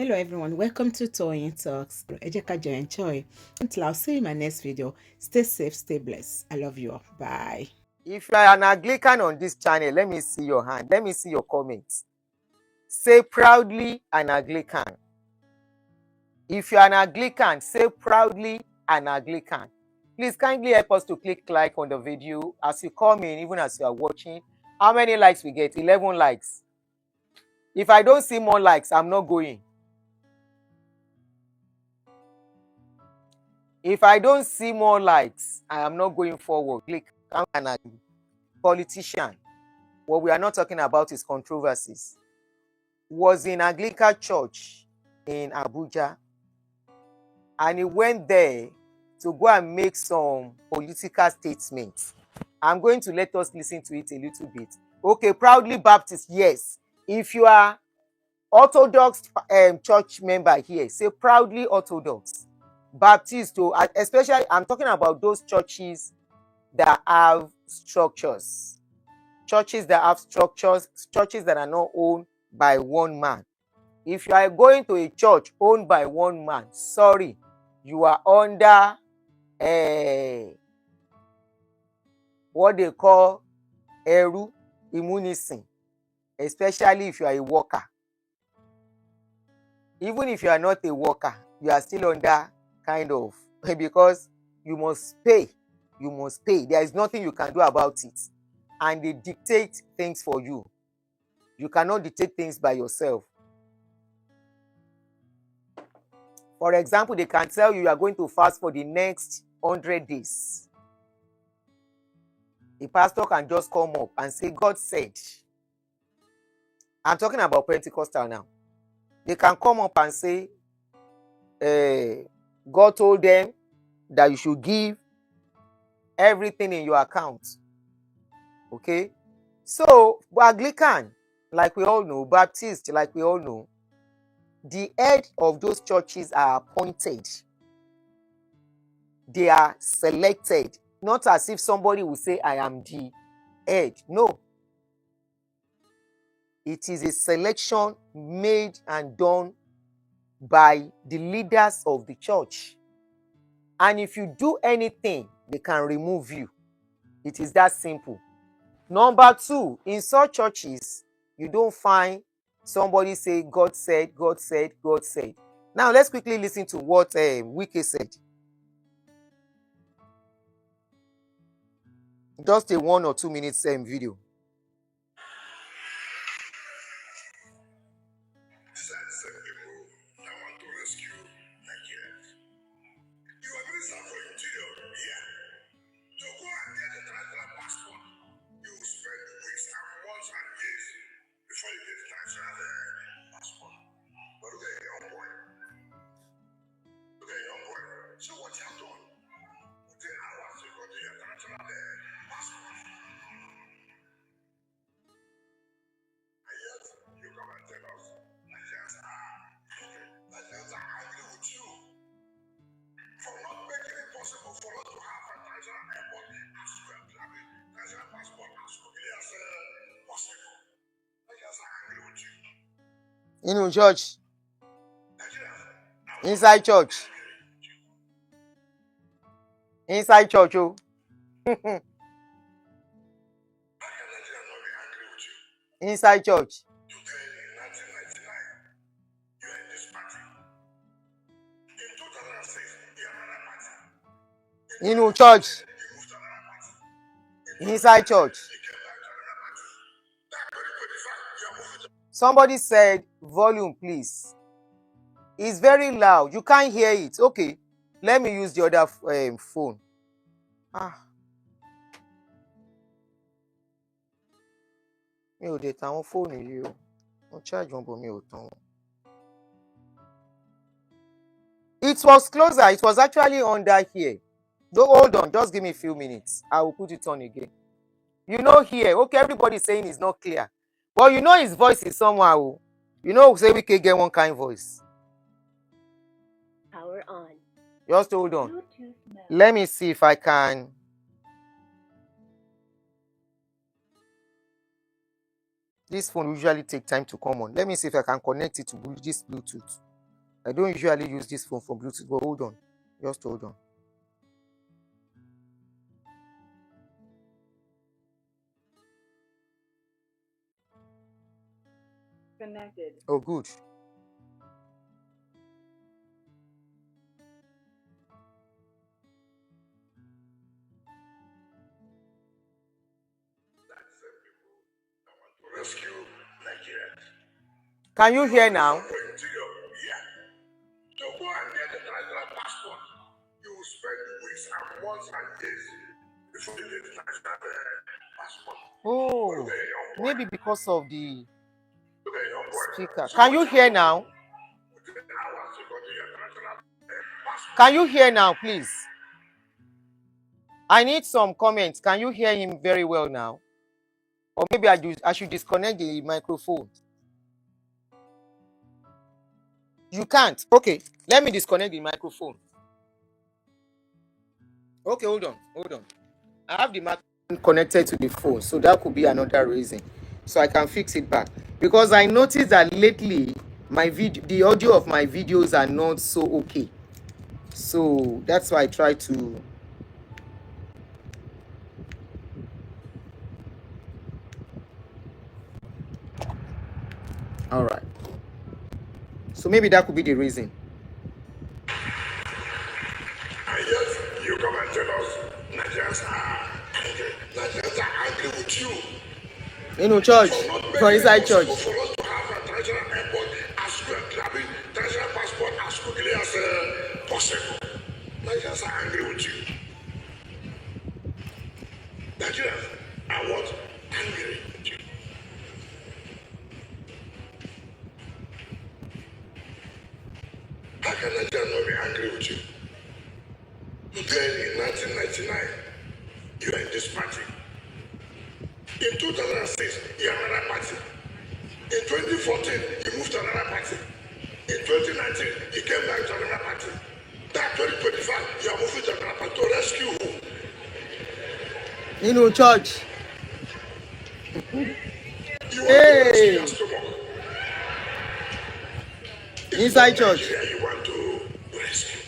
Hello everyone, welcome to Toyeen Talks. Ẹ jẹ́ ká jọ enjoy. Until I'll see you in my next video. Stay safe, stay blessed. I love you all. Bye. If you are an Anglican on this channel, let me see your hand. Let me see your comments. Say proudly an Anglican. If you are an Anglican, say proudly an Anglican. Please kindly help us to click like on the video as you come in, even as you are watching. How many likes we get? 11 likes. If I don't see more likes, I'm not going. If I don't see more likes, I am not going forward. Click. I'm an politician. What we are not talking about is controversies. Was in Anglican church in Abuja, and he went there to go and make some political statements. I'm going to let us listen to it a little bit. Okay, proudly Baptist, yes. If you are Orthodox church member here, say proudly Orthodox. Baptist, especially I'm talking about those churches that have structures. Churches that have structures, churches that are not owned by one man. If you are going to a church owned by one man, sorry, you are under what they call eru immunism, especially if you are a worker. Even if you are not a worker, you are still under kind of, because you must pay. You must pay. There is nothing you can do about it. And they dictate things for you. You cannot dictate things by yourself. For example, they can tell you are going to fast for the next 100 days. The pastor can just come up and say, God said. I'm talking about Pentecostal now. They can come up and say, God told them that you should give everything in your account. Okay? So, Anglican, like we all know, Baptist, like we all know, the head of those churches are appointed. They are selected. Not as if somebody will say, I am the head. No. It is a selection made and done by the leaders of the church. And if you do anything, they can remove you. It is that simple. Number two, in such churches, you don't find somebody say, God said, God said, God said. Now, let's quickly listen to what Wike said. Just a 1 or 2 minutes video. So what you have done? Then I want to go to your international passport. And yet, you come and tell us, Nigerians are angry with you for not making it possible for us to have a national airport as well, national passport as quickly as possible. Nigerians are angry with you. In church. Inside church. Inside church, oh. Inside church. Today, in 1999, you are in this party. In 2006, you are another party. In church. You moved to another party. Inside church. You came back to another party. That 2025, you are moving to. Somebody said, volume, please. It's very loud. You can't hear it. Okay. Let me use the other phone. Mi ò dé tàwọn fóònù yìí o. Mo charge wọn bọ̀ mi ò tàn wọ́n. It was closer. It was actually under here. Don't hold on. Just give me a few minutes. I will put it on again. You know here. Okay, everybody is saying it's not clear. But you know his voice is somehow. You know, say we can get one kind of voice. Power on. Just hold on. Let me see if I can. This phone usually takes time to come on. Let me see if I can connect it to this Bluetooth. I don't usually use this phone for Bluetooth, but hold on. Just hold on. Connected. Oh, good. Rescue Nigeria. Can you hear now? Yeah. To go and get the international passport, you will spend weeks and months and days before you get the international passport. Oh, maybe because of the Look at your boy. speaker. Can you hear now? Within hours, you got the international passport. Can you hear now, please? I need some comments. Can you hear him very well now? Or maybe I should disconnect the microphone. You can't. Okay, let me disconnect the microphone. Okay, hold on, hold on. I have the microphone connected to the phone, so that could be another reason. So I can fix it back. Because I noticed that lately the audio of my videos are not so okay. So that's why I try to. All right. So maybe that could be the reason. And yet, you come and tell us Nigerians are angry. Nigerians are angry with you. Church, For not for making inside it church. possible for us to have a international airport as quickly, international passport as quickly as possible. Nigerians are angry with you. Nigerians are what? Angry with you. How can Nigerians not be angry with you? Then in 1999, you were in this party. In 2006, you are another party. In 2014, you moved to another party. In 2019, you came back to another party. That 2025, you are moving to another party to rescue who? Church. You want to rescue your stomach. Inside church. Nigeria you want to rescue.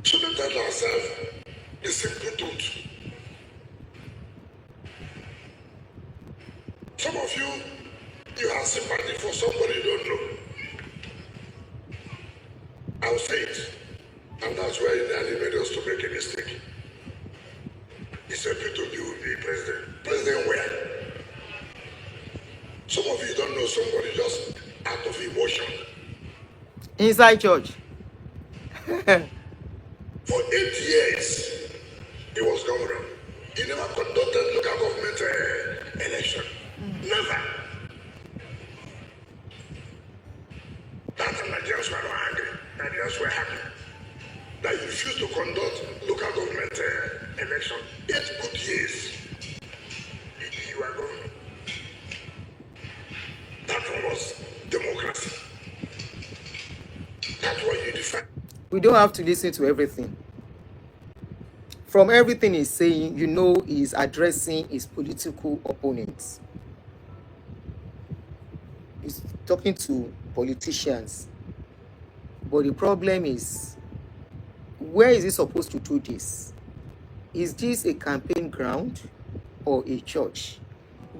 So we tell ourselves the simple truth. Some of you have sympathy for somebody you don't know. I'll say it. And that's why he made us to make a mistake. He said Peter, you will be president. President where? Some of you don't know somebody just out of emotion. Inside church. For 8 years, he was governor. He never conducted local government election. Never. That time Nigerians were not angry. Nigerians were happy that he refused to conduct local government election. 8 good years. You were governor. That one was democracy. That's what you defend. We don't have to listen to everything. From everything he's saying, he's addressing his political opponents. He's talking to politicians. But the problem is, where is he supposed to do this? Is this a campaign ground or a church?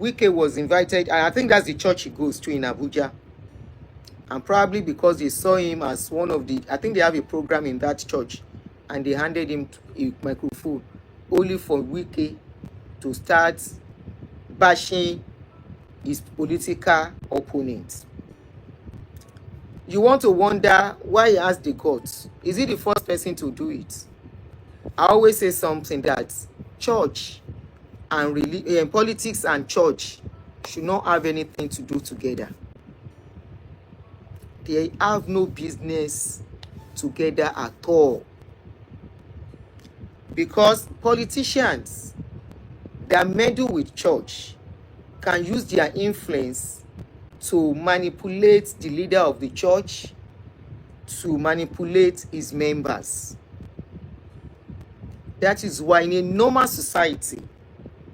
Wike was invited, and I think that's the church he goes to in Abuja. And probably because they saw him as one of I think they have a program in that church, and they handed him a microphone only for Wike to start bashing his political opponents. You want to wonder why he has the guts. Is he the first person to do it? I always say something that church and politics and church should not have anything to do together. They have no business together at all. Because politicians that meddle with church can use their influence to manipulate the leader of the church, to manipulate his members. That is why in a normal society,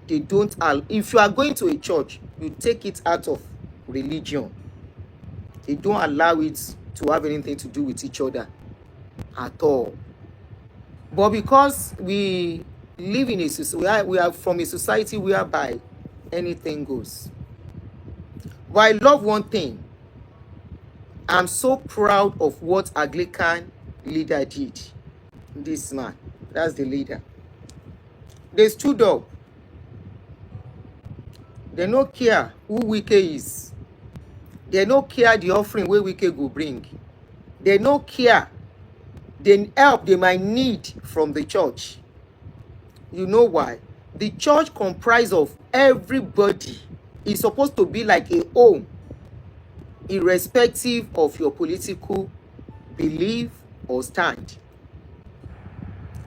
they don't. If you are going to a church, you take it out of religion. They don't allow it to have anything to do with each other at all. But because we live in a society, we are from a society whereby anything goes. But I love one thing. I'm so proud of what Anglican leader did. This man, that's the leader. They stood up. They no care who Wike is. They no care the offering where Wike go bring. They no care the help they might need from the church. You know why? The church comprised of everybody. It's supposed to be like a home, irrespective of your political belief or stand.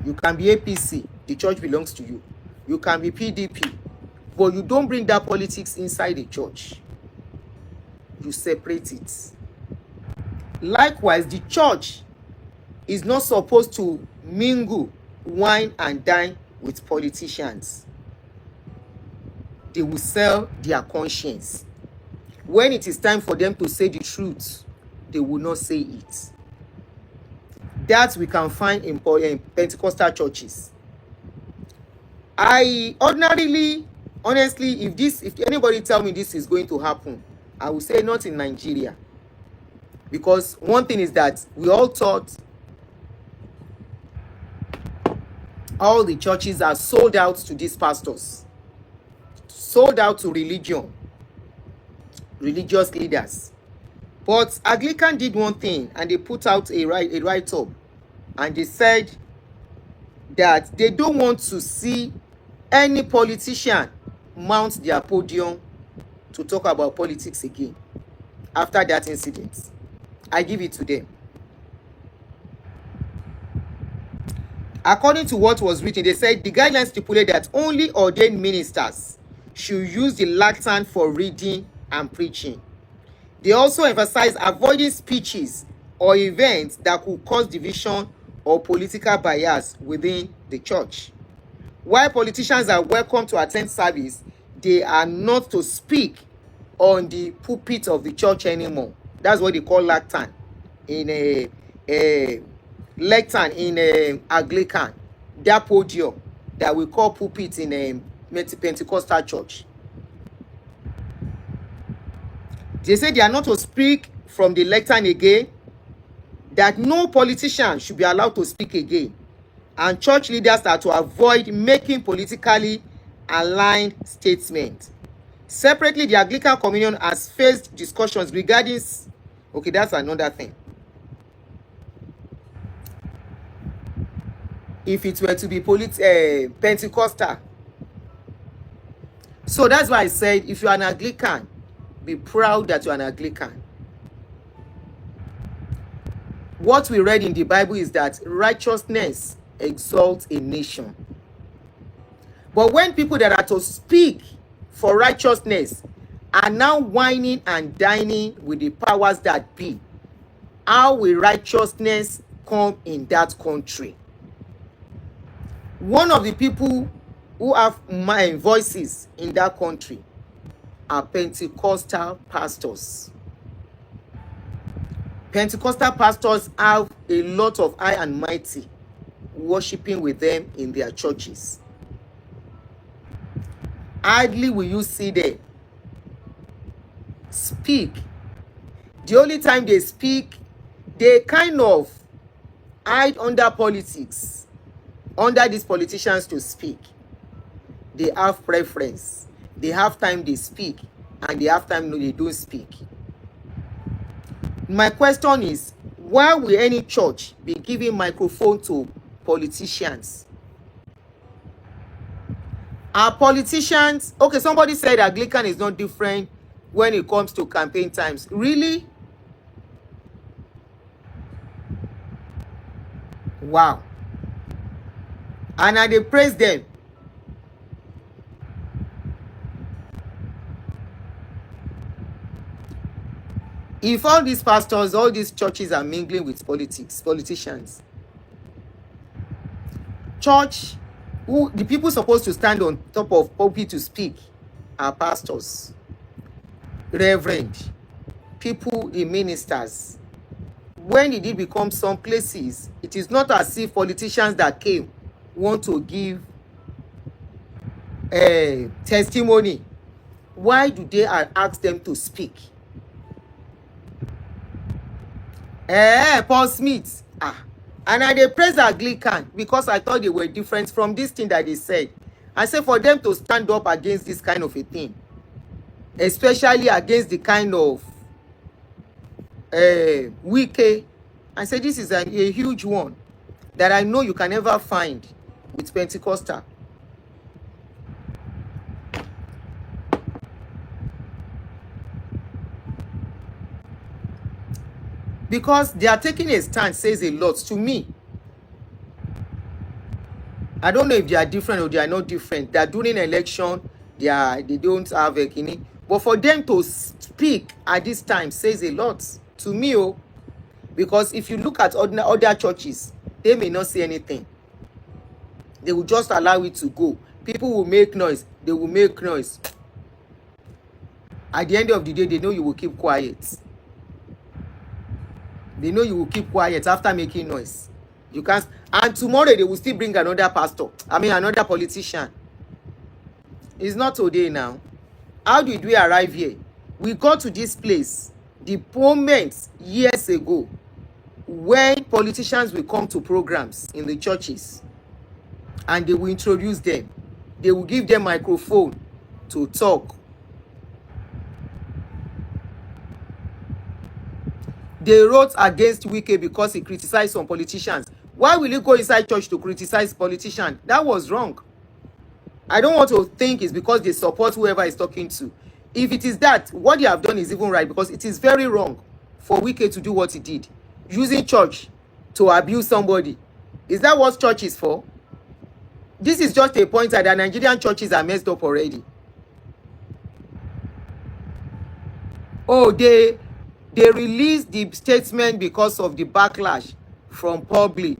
You can be APC, the church belongs to you. You can be PDP, but you don't bring that politics inside the church. You separate it. Likewise, the church is not supposed to mingle, wine and dine with politicians. They will sell their conscience. When it is time for them to say the truth, they will not say it. That we can find in Pentecostal churches. I ordinarily, honestly, if anybody tell me this is going to happen, I will say not in Nigeria. Because one thing is that we all thought all the churches are sold out to these pastors, sold out to religion, religious leaders. But Anglican did one thing, and they put out a write-up, and they said that they don't want to see any politician mount their podium to talk about politics again after that incident. I give it to them. According to what was written, they said the guidelines stipulate that only ordained ministers should use the lectern for reading and preaching. They also emphasize avoiding speeches or events that could cause division or political bias within the church. While politicians are welcome to attend service, they are not to speak on the pulpit of the church anymore. That's what they call lectern in a lectern in a Anglican. That podium that we call pulpit in a Pentecostal church. They say they are not to speak from the lectern again, that no politician should be allowed to speak again, and church leaders are to avoid making politically aligned statements. Separately, the Anglican Communion has faced discussions regarding, okay, that's another thing. If it were to be Pentecostal. So that's why I said, if you are an Anglican, be proud that you are an Anglican. What we read in the Bible is that righteousness exalts a nation. But when people that are to speak for righteousness are now whining and dining with the powers that be, how will righteousness come in that country? One of the people who have my voices in that country are Pentecostal pastors. Pentecostal pastors have a lot of high and mighty worshiping with them in their churches. Hardly will you see them speak. The only time they speak, they kind of hide under politics, under these politicians to speak. They have preference. They have time they speak, and they have time they don't speak. My question is, why will any church be giving microphone to politicians? Are politicians, okay, somebody said Anglican is not different when it comes to campaign times. Really? Wow. And I they praise them. If all these pastors, all these churches are mingling with politicians, church, who the people supposed to stand on top of pulpit to speak are pastors, reverend, people, the ministers. When did it become some places? It is not as if politicians that came want to give a testimony. Why do they ask them to speak? Paul Smith. And I dey praise Anglican because I thought they were different from this thing that they said. I say for them to stand up against this kind of a thing, especially against the kind of Wike. I say this is a huge one that I know you can never find with Pentecostal. Because they are taking a stand says a lot to me. I don't know if they are different or they are not different. They are doing election, they don't have a kidney. But for them to speak at this time says a lot to me. Because if you look at other churches, they may not say anything. They will just allow it to go. People will make noise. They will make noise. At the end of the day, they know you will keep quiet. They know you will keep quiet after making noise. You can't. And tomorrow they will still bring another pastor. Another politician. It's not today now. How did we arrive here? We got to this place the moment years ago when politicians will come to programs in the churches and they will introduce them. They will give them microphone to talk. They wrote against Wike because he criticized some politicians. Why will you go inside church to criticize politicians? That was wrong. I don't want to think it's because they support whoever is talking to. If it is that, what they have done is even right, because it is very wrong for Wike to do what he did. Using church to abuse somebody. Is that what church is for? This is just a point that the Nigerian churches are messed up already. Oh, they released the statement because of the backlash from public.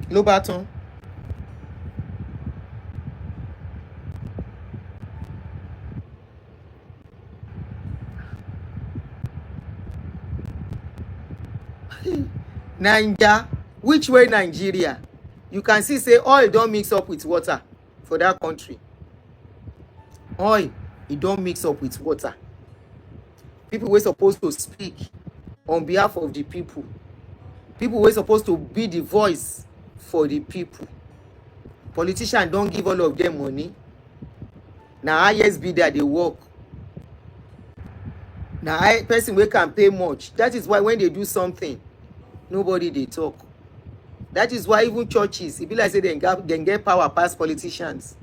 Lobaton. Niger, which way Nigeria? You can see say oil don't mix up with water for that country. Oil, it don't mix up with water. People were supposed to speak on behalf of the people. People were supposed to be the voice for the people. Politicians don't give all of them money. Now ISB that they work. Now person we can pay much. That is why when they do something, nobody they talk. That is why even churches, if you like say they get power past politicians.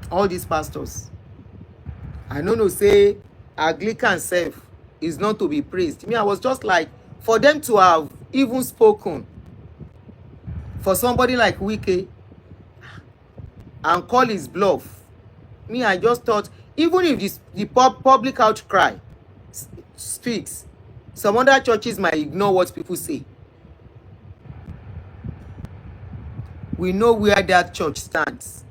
All these pastors. I don't know, say Anglican self is not to be praised. Me, I was just like, for them to have even spoken for somebody like Wike and call his bluff. Me, I just thought, even if the public outcry speaks, some other churches might ignore what people say. We know where that church stands.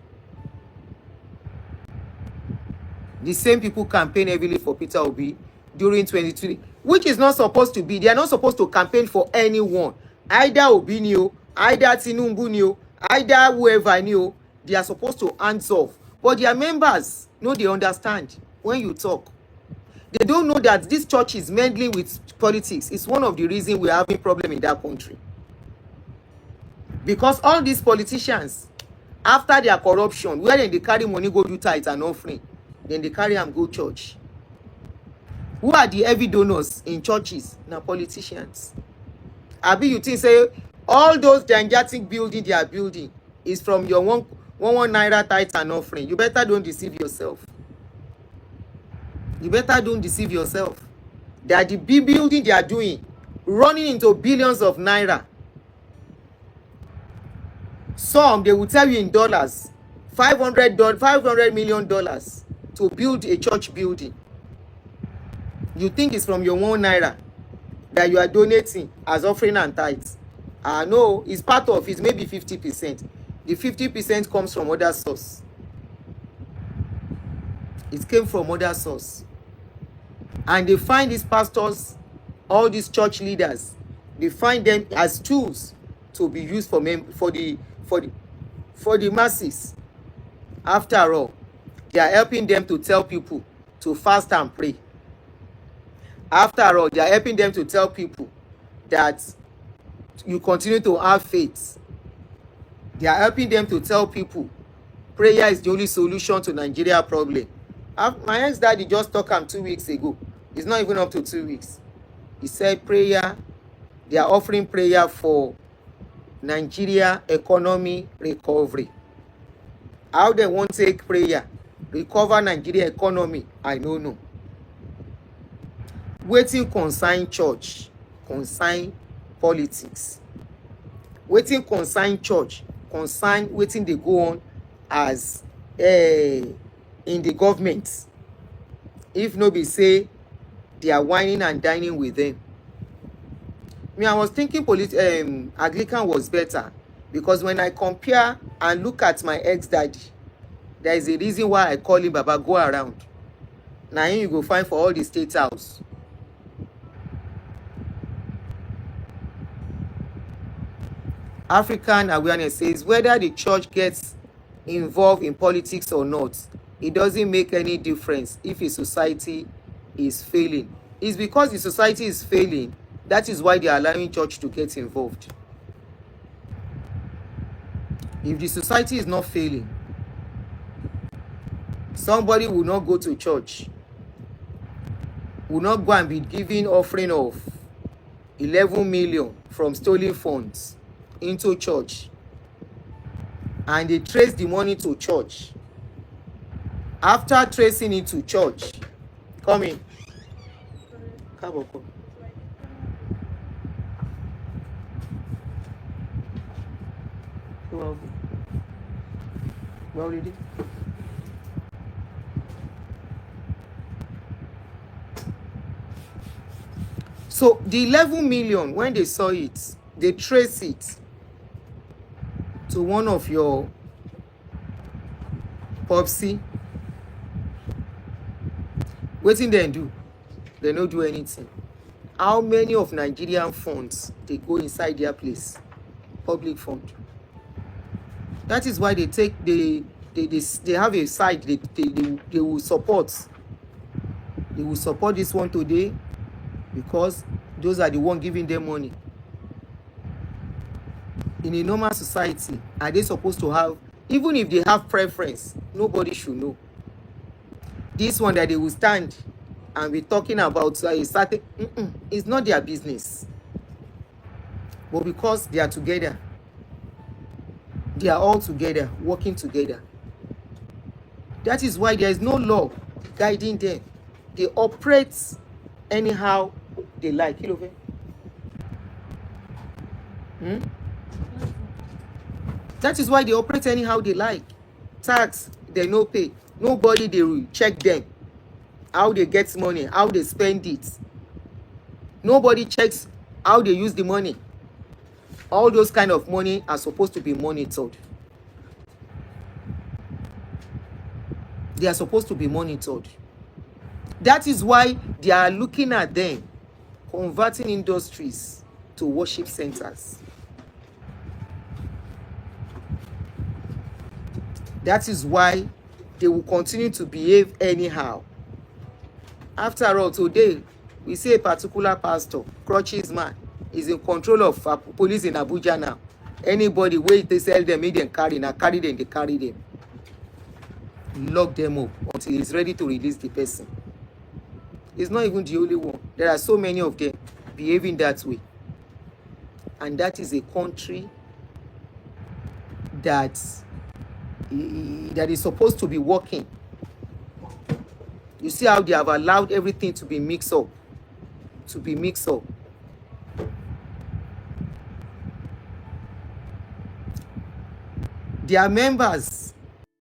The same people campaign heavily for Peter Obi during 2020, which is not supposed to be. They are not supposed to campaign for anyone. Either Obi Nio, either Tinubu Nio, either whoever Nio. They are supposed to hands off. But their members, no, they understand when you talk. They don't know that this church is meddling with politics. It's one of the reasons we're having problem in that country. Because all these politicians, after their corruption, where they carry money go do tithes and offering, then they carry them go church. Who are the heavy donors in churches? Now politicians. Abi, you think say all those gigantic building they are building is from your one naira tithes and offering? You better don't deceive yourself. You better don't deceive yourself. That the big building they are doing, running into billions of naira. Some they will tell you in dollars, $500 million to build a church building. You think it's from your one naira that you are donating as offering and tithes? No, it's part of it, maybe 50%. The 50% comes from other source. It came from other source. And they find these pastors, all these church leaders, they find them as tools to be used for the masses. After all, they are helping them to tell people to fast and pray. After all, they are helping them to tell people that you continue to have faith. They are helping them to tell people prayer is the only solution to Nigeria problem. My ex-daddy just talked am 2 weeks ago. It's not even up to 2 weeks. He said prayer, they are offering prayer for Nigeria economy recovery. How they want to take prayer, recover Nigeria economy, I don't know. Wetin concern church, concern politics. Wetin concern church, concern wetin dey go on as in the government. If no be say they are whining and dining with them. Me, I was thinking Anglican was better, because when I compare and look at my ex-daddy, there is a reason why I call him Baba Go Around. Now him you go find for all the state house. African awareness says whether the church gets involved in politics or not, it doesn't make any difference if a society is failing. It's because the society is failing, that is why they are allowing church to get involved. If the society is not failing, somebody will not go to church, will not go and be giving offering of 11 million from stolen funds into church, and they trace the money to church. After tracing it to church, come in. Come. Well, ready? So the 11 million, when they saw it, they trace it to one of your popsy. Wetin dem do? They no do anything. How many of Nigerian funds they go inside their place? Public fund. That is why they have a side they will support. They will support this one today because those are the ones giving them money. In a normal society, are they supposed to have, even if they have preference, nobody should know. This one that they will stand and be talking about a certain, it's not their business. But because they are together, they are all together, working together. That is why there is no law guiding them. They operate anyhow they like. That is why they operate anyhow they like. Tax, they no pay. Nobody they will check them. How they get money, how they spend it. Nobody checks how they use the money. All those kind of money are supposed to be monitored. They are supposed to be monitored. That is why they are looking at them converting industries to worship centers. That is why they will continue to behave anyhow. After all, today, we see a particular pastor, crutches man, is in control of police in Abuja now. Anybody where they sell them, make them carry, now carry them, they carry them. Lock them up until he's ready to release the person. It's not even the only one. There are so many of them behaving that way. And that is a country that is supposed to be working. You see how they have allowed everything to be mixed up. Their members